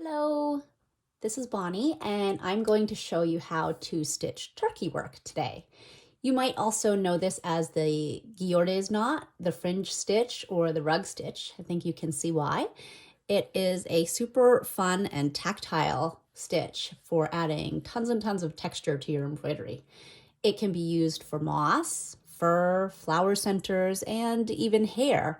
Hello, this is Bonnie, and I'm going to show you how to stitch turkey work today. You might also know this as the guillotines knot, the fringe stitch, or the rug stitch. I think you can see why. It is a super fun and tactile stitch for adding tons and tons of texture to your embroidery. It can be used for moss, fur, flower centers, and even hair.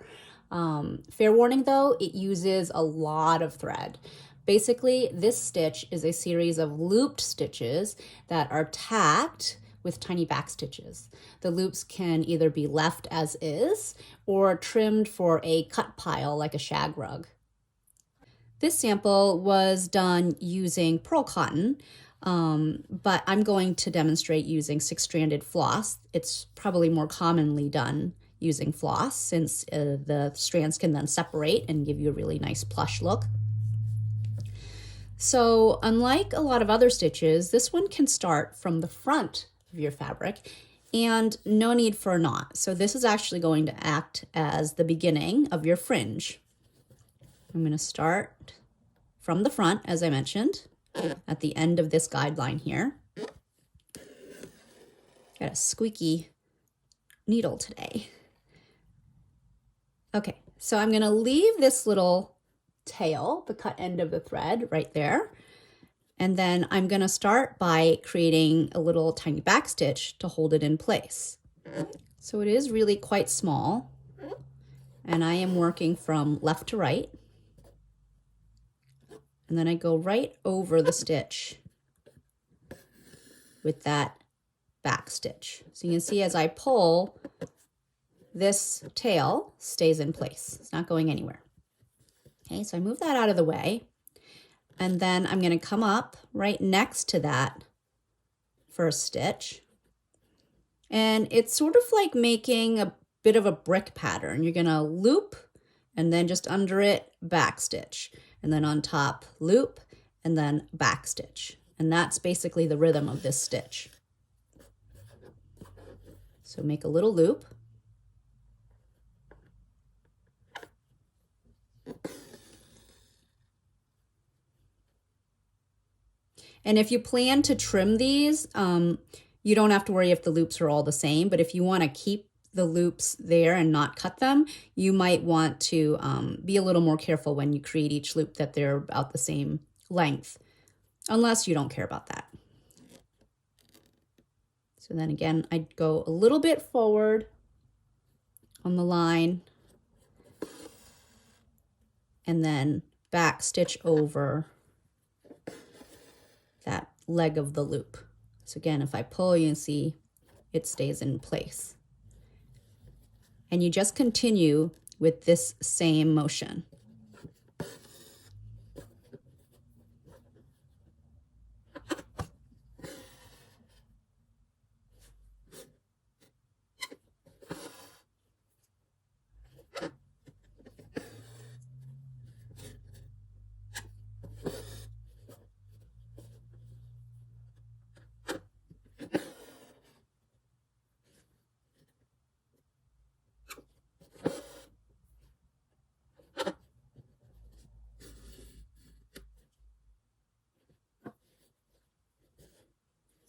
Fair warning though, it uses a lot of thread. Basically, this stitch is a series of looped stitches that are tacked with tiny back stitches. The loops can either be left as is or trimmed for a cut pile like a shag rug. This sample was done using pearl cotton, but I'm going to demonstrate using 6-stranded floss. It's probably more commonly done using floss since the strands can then separate and give you a really nice plush look. So unlike a lot of other stitches, this one can start from the front of your fabric and no need for a knot. So this is actually going to act as the beginning of your fringe. I'm going to start from the front, as I mentioned, at the end of this guideline here. Got a squeaky needle today. Okay, so I'm going to leave this little tail, the cut end of the thread right there. And then I'm going to start by creating a little tiny back stitch to hold it in place. So it is really quite small, and I am working from left to right. And then I go right over the stitch with that back stitch. So you can see as I pull, this tail stays in place. It's not going anywhere. Okay, so I move that out of the way. And then I'm going to come up right next to that first stitch. And it's sort of like making a bit of a brick pattern. You're going to loop and then just under it, back stitch. And then on top, loop and then back stitch. And that's basically the rhythm of this stitch. So make a little loop. And if you plan to trim these, you don't have to worry if the loops are all the same, but if you want to keep the loops there and not cut them, you might want to be a little more careful when you create each loop that they're about the same length, unless you don't care about that. So then again, I'd go a little bit forward on the line and then back stitch over that leg of the loop. So again, if I pull, you can see it stays in place. And you just continue with this same motion.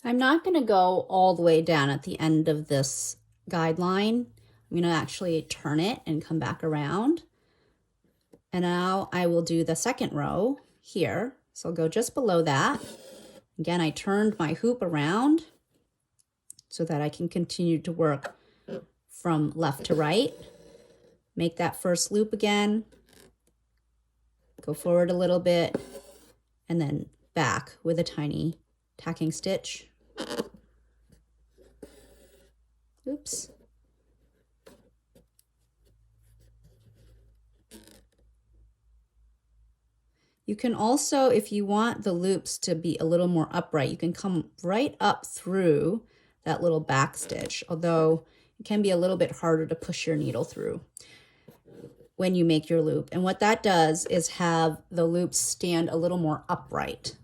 I'm not going to go all the way down at the end of this guideline. I'm going to actually turn it and come back around. And now I will do the second row here. So I'll go just below that. Again, I turned my hoop around so that I can continue to work from left to right. Make that first loop again. Go forward a little bit and then back with a tiny tacking stitch. Oops. You can also, if you want the loops to be a little more upright, you can come right up through that little back stitch, although it can be a little bit harder to push your needle through when you make your loop. And what that does is have the loops stand a little more upright.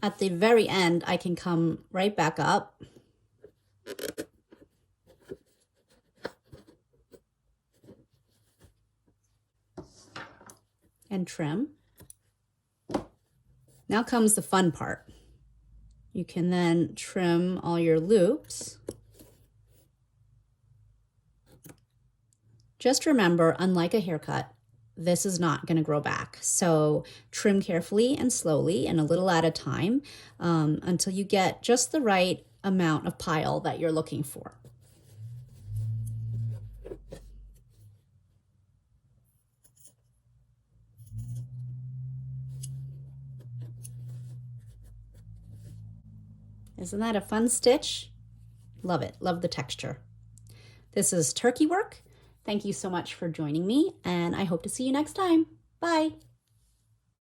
At the very end, I can come right back up and trim. Now comes the fun part. You can then trim all your loops. Just remember, unlike a haircut, this is not going to grow back. So trim carefully and slowly and a little at a time until you get just the right amount of pile that you're looking for. Isn't that a fun stitch? Love it. Love the texture. This is turkey work. Thank you so much for joining me, and I hope to see you next time. Bye.